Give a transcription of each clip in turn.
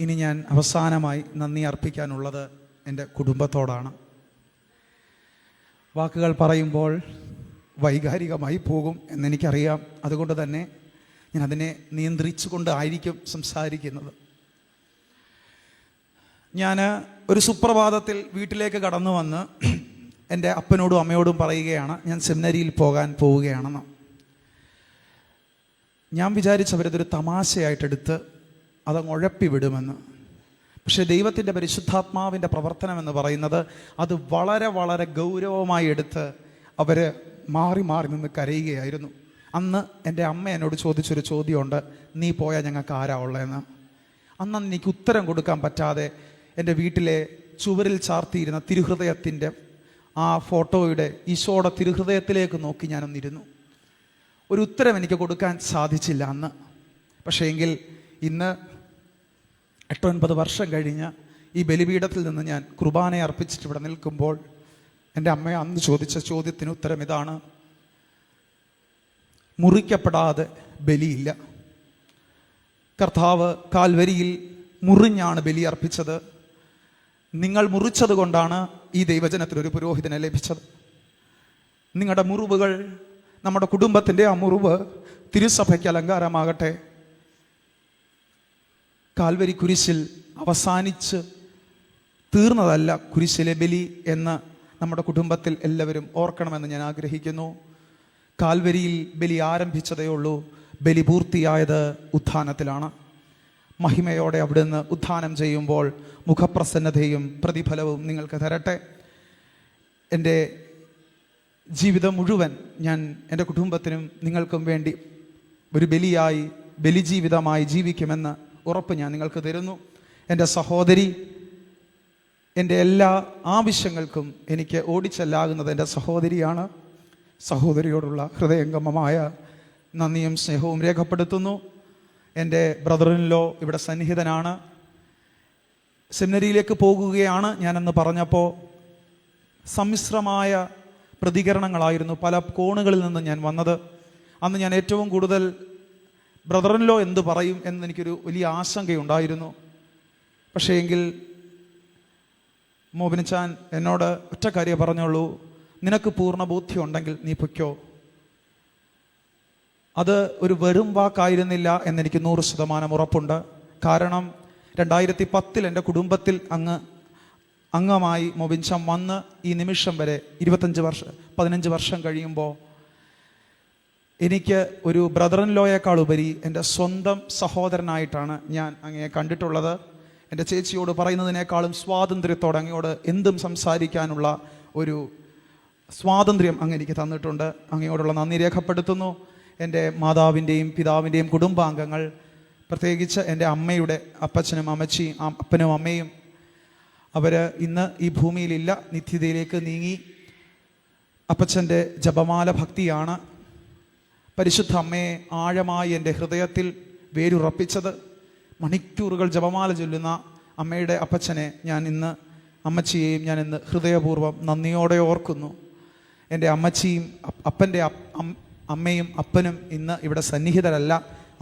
ഇനി ഞാൻ അവസാനമായി നന്ദി അർപ്പിക്കാനുള്ളത് എൻ്റെ കുടുംബത്തോടാണ്. വാക്കുകൾ പറയുമ്പോൾ വൈകാരികമായി പോകും എന്നെനിക്കറിയാം. അതുകൊണ്ട് തന്നെ ഞാൻ അതിനെ നിയന്ത്രിച്ചുകൊണ്ടായിരിക്കും സംസാരിക്കുന്നത്. ഞാൻ ഒരു സുപ്രഭാതത്തിൽ വീട്ടിലേക്ക് കടന്നു വന്ന് എൻ്റെ അപ്പനോടും അമ്മയോടും പറയുകയാണ്, ഞാൻ സെമിനറിയിൽ പോകാൻ പോവുകയാണെന്ന്. ഞാൻ വിചാരിച്ചവരതൊരു തമാശയായിട്ടെടുത്ത് അതങ്ങ് ഉഴപ്പി വിടുമെന്ന്. പക്ഷേ ദൈവത്തിൻ്റെ പരിശുദ്ധാത്മാവിൻ്റെ പ്രവർത്തനം എന്ന് പറയുന്നത് അത് വളരെ വളരെ ഗൗരവമായി എടുത്ത് അവർ മാറി മാറി നിന്ന് കരയുകയായിരുന്നു. അന്ന് എൻ്റെ അമ്മ എന്നോട് ചോദിച്ചൊരു ചോദ്യമുണ്ട്, നീ പോയാൽ ഞങ്ങൾക്ക് ആരാ ഉള്ളതെന്ന്. അന്ന് എനിക്ക് ഉത്തരം കൊടുക്കാൻ പറ്റാതെ എൻ്റെ വീട്ടിലെ ചുവരിൽ ചാർത്തിയിരുന്ന തിരുഹൃദയത്തിൻ്റെ ആ ഫോട്ടോയുടെ ഈശോയുടെ തിരുഹൃദയത്തിലേക്ക് നോക്കി ഞാനൊന്നിരുന്നു. ഒരു ഉത്തരം എനിക്ക് കൊടുക്കാൻ സാധിച്ചില്ല അന്ന്. പക്ഷേ എങ്കിൽ ഇന്ന് 8-9 വർഷം കഴിഞ്ഞ് ഈ ബലിപീഠത്തിൽ നിന്ന് ഞാൻ കുർബാന അർപ്പിച്ചിട്ട് ഇവിടെ നിൽക്കുമ്പോൾ എൻ്റെ അമ്മ അന്ന് ചോദിച്ച ചോദ്യത്തിന് ഉത്തരം ഇതാണ്: മുറിക്കപ്പെടാതെ ബലിയില്ല. കർത്താവ് കാൽവരിയിൽ മുറിഞ്ഞാണ് ബലി അർപ്പിച്ചത്. നിങ്ങൾ മുറിച്ചത് കൊണ്ടാണ് ഈ ദൈവജനത്തിനൊരു പുരോഹിതനെ ലഭിച്ചത്. നിങ്ങളുടെ മുറിവുകൾ, നമ്മുടെ കുടുംബത്തിൻ്റെ ആ മുറിവ് തിരുസഭയ്ക്ക് അലങ്കാരമാകട്ടെ. കാൽവരി കുരിശിൽ അവസാനിച്ച് തീർന്നതല്ല കുരിശിലെ ബലി എന്ന് നമ്മുടെ കുടുംബത്തിൽ എല്ലാവരും ഓർക്കണമെന്ന് ഞാൻ ആഗ്രഹിക്കുന്നു. കാൽവരിയിൽ ബലി ആരംഭിച്ചതേ ഉള്ളൂ. ബലി പൂർത്തിയായത് ഉത്ഥാനത്തിലാണ്. മഹിമയോടെ അവിടുന്ന് ഉത്ഥാനം ചെയ്യുമ്പോൾ മുഖപ്രസന്നതയും പ്രതിഫലവും നിങ്ങൾക്ക് തരട്ടെ. എൻ്റെ ജീവിതം മുഴുവൻ ഞാൻ എൻ്റെ കുടുംബത്തിനും നിങ്ങൾക്കും വേണ്ടി ഒരു ബലിയായി, ബലിജീവിതമായി ജീവിക്കുമെന്ന് ഉറപ്പ് ഞാൻ നിങ്ങൾക്ക് തരുന്നു. എൻ്റെ സഹോദരി എൻ്റെ എല്ലാ ആവശ്യങ്ങൾക്കും എനിക്ക് ഓടിച്ചെല്ലാകുന്നത് എൻ്റെ സഹോദരിയാണ്. സഹോദരിയോടുള്ള ഹൃദയംഗമമായ നന്ദിയും സ്നേഹവും രേഖപ്പെടുത്തുന്നു. എൻ്റെ ബ്രദറിൻലോ ഇവിടെ സന്നിഹിതനാണ്. സെമിനറിയിലേക്ക് പോകുകയാണ് ഞാനെന്ന് പറഞ്ഞപ്പോൾ സമ്മിശ്രമായ പ്രതികരണങ്ങളായിരുന്നു പല കോണുകളിൽ നിന്ന് ഞാൻ വന്നത്. അന്ന് ഞാൻ ഏറ്റവും കൂടുതൽ ബ്രദറിൻലോ എന്ത് പറയും എന്നെനിക്കൊരു വലിയ ആശങ്കയുണ്ടായിരുന്നു. പക്ഷേ എങ്കിൽ മോബിനിച്ചാൻ എന്നോട് ഒറ്റ കാര്യം പറഞ്ഞുള്ളൂ: നിനക്ക് പൂർണ്ണ ബോധ്യം ഉണ്ടെങ്കിൽ നീ പൊയ്ക്കോ. അത് ഒരു വെറും വാക്കായിരുന്നില്ല എന്നെനിക്ക് 100% ഉറപ്പുണ്ട്. കാരണം 2010 എൻ്റെ കുടുംബത്തിൽ അംഗമായി മോബിൻചാൻ വന്ന് ഈ നിമിഷം വരെ 15 വർഷം കഴിയുമ്പോൾ എനിക്ക് ഒരു ബ്രദറിൻലോയേക്കാൾ ഉപരി എൻ്റെ സ്വന്തം സഹോദരനായിട്ടാണ് ഞാൻ അങ്ങയെ കണ്ടിട്ടുള്ളത്. എൻ്റെ ചേച്ചിയോട് പറയുന്നതിനേക്കാളും സ്വാതന്ത്ര്യത്തോടെ അങ്ങയോട് എന്തും സംസാരിക്കാനുള്ള ഒരു സ്വാതന്ത്ര്യം അങ്ങ് എനിക്ക് തന്നിട്ടുണ്ട്. അങ്ങയോടുള്ള നന്ദി രേഖപ്പെടുത്തുന്നു. എൻ്റെ മാതാവിൻ്റെയും പിതാവിൻ്റെയും കുടുംബാംഗങ്ങൾ, പ്രത്യേകിച്ച് എൻ്റെ അമ്മയുടെ അപ്പച്ചനും അമ്മച്ചിയും അപ്പനും അമ്മയും, അവർ ഇന്ന് ഈ ഭൂമിയിലില്ല, നിത്യതയിലേക്ക് നീങ്ങി. അപ്പച്ചൻ്റെ ജപമാല ഭക്തിയാണ് പരിശുദ്ധ അമ്മയെ ആഴമായി എൻ്റെ ഹൃദയത്തിൽ വേരുറപ്പിച്ചത്. മണിക്കൂറുകൾ ജപമാല ചൊല്ലുന്ന അമ്മയുടെ അപ്പച്ചനെ ഞാൻ ഇന്ന്, അമ്മച്ചിയെയും ഞാൻ ഇന്ന് ഹൃദയപൂർവ്വം നന്ദിയോടെ ഓർക്കുന്നു. എൻ്റെ അമ്മച്ചിയും അപ്പൻ്റെ അമ്മയും അപ്പനും ഇന്ന് ഇവിടെ സന്നിഹിതരല്ല.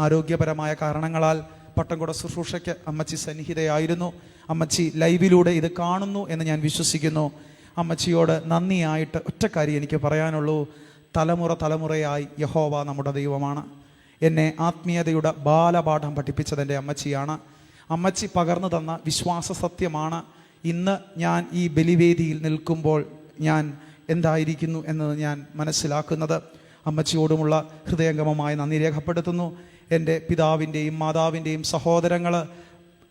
ആരോഗ്യപരമായ കാരണങ്ങളാൽ പട്ടംകുട ശുശ്രൂഷയ്ക്ക് അമ്മച്ചി സന്നിഹിതയായിരുന്നു. അമ്മച്ചി ലൈവിലൂടെ ഇത് കാണുന്നു എന്ന് ഞാൻ വിശ്വസിക്കുന്നു. അമ്മച്ചിയോട് നന്ദിയായിട്ട് ഒറ്റക്കാര്യം എനിക്ക് പറയാനുള്ളൂ: തലമുറയായി യഹോവ നമ്മുടെ ദൈവമാണ്. എന്നെ ആത്മീയതയുടെ ബാലപാഠം പഠിപ്പിച്ചത് എൻ്റെ അമ്മച്ചിയാണ്. അമ്മച്ചി പകർന്നു തന്ന വിശ്വാസ സത്യമാണ് ഇന്ന് ഞാൻ ഈ ബലിവേദിയിൽ നിൽക്കുമ്പോൾ ഞാൻ എന്തായിരിക്കുന്നു എന്നത് ഞാൻ മനസ്സിലാക്കുന്നത്. അമ്മച്ചിയോടുമുള്ള ഹൃദയംഗമമായ നന്ദി രേഖപ്പെടുത്തുന്നു. എൻ്റെ പിതാവിൻ്റെയും മാതാവിൻ്റെയും സഹോദരങ്ങൾ,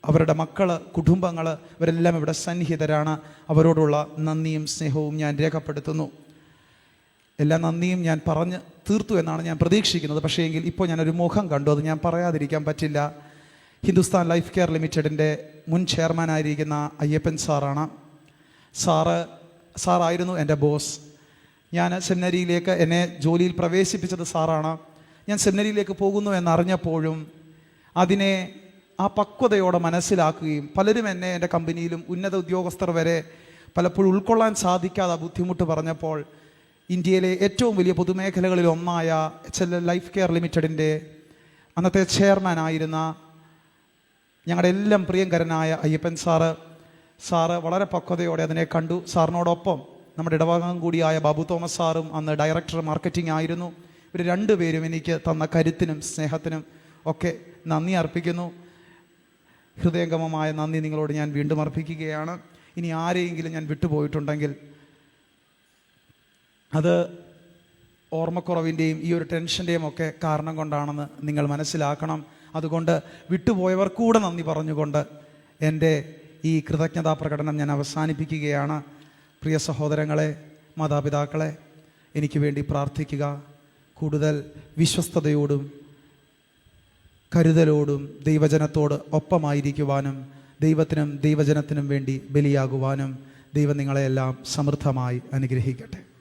അവരുടെ മക്കൾ, കുടുംബങ്ങൾ, ഇവരെല്ലാം ഇവിടെ സന്നിഹിതരാണ്. അവരോടുള്ള നന്ദിയും സ്നേഹവും ഞാൻ രേഖപ്പെടുത്തുന്നു. എല്ലാ നന്ദിയും ഞാൻ പറഞ്ഞ് തീർത്തു എന്നാണ് ഞാൻ പ്രതീക്ഷിക്കുന്നത്. പക്ഷേ എങ്കിൽ ഇപ്പോൾ ഞാനൊരു മുഖം കണ്ടു, അത് ഞാൻ പറയാതിരിക്കാൻ പറ്റില്ല. ഹിന്ദുസ്ഥാൻ ലൈഫ് കെയർ ലിമിറ്റഡിൻ്റെ മുൻ ചെയർമാനായിരിക്കുന്ന അയ്യപ്പൻ സാറാണ്. സാറായിരുന്നു എൻ്റെ ബോസ്. ഞാൻ സെമിനറിയിലേക്ക് എന്നെ ജോലിയിൽ പ്രവേശിപ്പിച്ചത് സാറാണ്. ഞാൻ സെമിനറിയിലേക്ക് പോകുന്നു എന്നറിഞ്ഞപ്പോഴും അതിനെ ആ പക്വതയോടെ മനസ്സിലാക്കുകയും പലരും എന്നെ എൻ്റെ കമ്പനിയിലും ഉന്നത ഉദ്യോഗസ്ഥർ വരെ പലപ്പോഴും ഉൾക്കൊള്ളാൻ സാധിക്കാതെ ബുദ്ധിമുട്ട് പറഞ്ഞപ്പോൾ ഇന്ത്യയിലെ ഏറ്റവും വലിയ പൊതുമേഖലകളിൽ ഒന്നായ HLL ലൈഫ് കെയർ ലിമിറ്റഡിൻ്റെ അന്നത്തെ ചെയർമാനായിരുന്ന ഞങ്ങളുടെ എല്ലാം പ്രിയങ്കരനായ അയ്യപ്പൻ സാറ് വളരെ പക്വതയോടെ അതിനെ കണ്ടു. സാറിനോടൊപ്പം നമ്മുടെ ഇടവകം കൂടിയായ ബാബു തോമസ് സാറും അന്ന് ഡയറക്ടർ മാർക്കറ്റിംഗ് ആയിരുന്നു. ഇവർ രണ്ടുപേരും എനിക്ക് തന്ന കരുത്തിനും സ്നേഹത്തിനും ഒക്കെ നന്ദി അർപ്പിക്കുന്നു. ഹൃദയംഗമമായ നന്ദി നിങ്ങളോട് ഞാൻ വീണ്ടും അർപ്പിക്കുകയാണ്. ഇനി ആരെയെങ്കിലും ഞാൻ വിട്ടുപോയിട്ടുണ്ടെങ്കിൽ അത് ഓർമ്മക്കുറവിൻ്റെയും ഈ ഒരു ടെൻഷൻ്റെയും ഒക്കെ കാരണം കൊണ്ടാണെന്ന് നിങ്ങൾ മനസ്സിലാക്കണം. അതുകൊണ്ട് വിട്ടുപോയവർ കൂടെ നന്ദി പറഞ്ഞുകൊണ്ട് എൻ്റെ ഈ കൃതജ്ഞതാ പ്രകടനം ഞാൻ അവസാനിപ്പിക്കുകയാണ്. പ്രിയ സഹോദരങ്ങളെ, മാതാപിതാക്കളെ, എനിക്ക് വേണ്ടി പ്രാർത്ഥിക്കുക. കൂടുതൽ വിശ്വസ്തയോടും കരുതലോടും ദൈവജനത്തോട് ഒപ്പമായിരിക്കുവാനും ദൈവത്തിനും ദൈവജനത്തിനും വേണ്ടി ബലിയാകുവാനും ദൈവം നിങ്ങളെയെല്ലാം സമൃദ്ധമായി അനുഗ്രഹിക്കട്ടെ.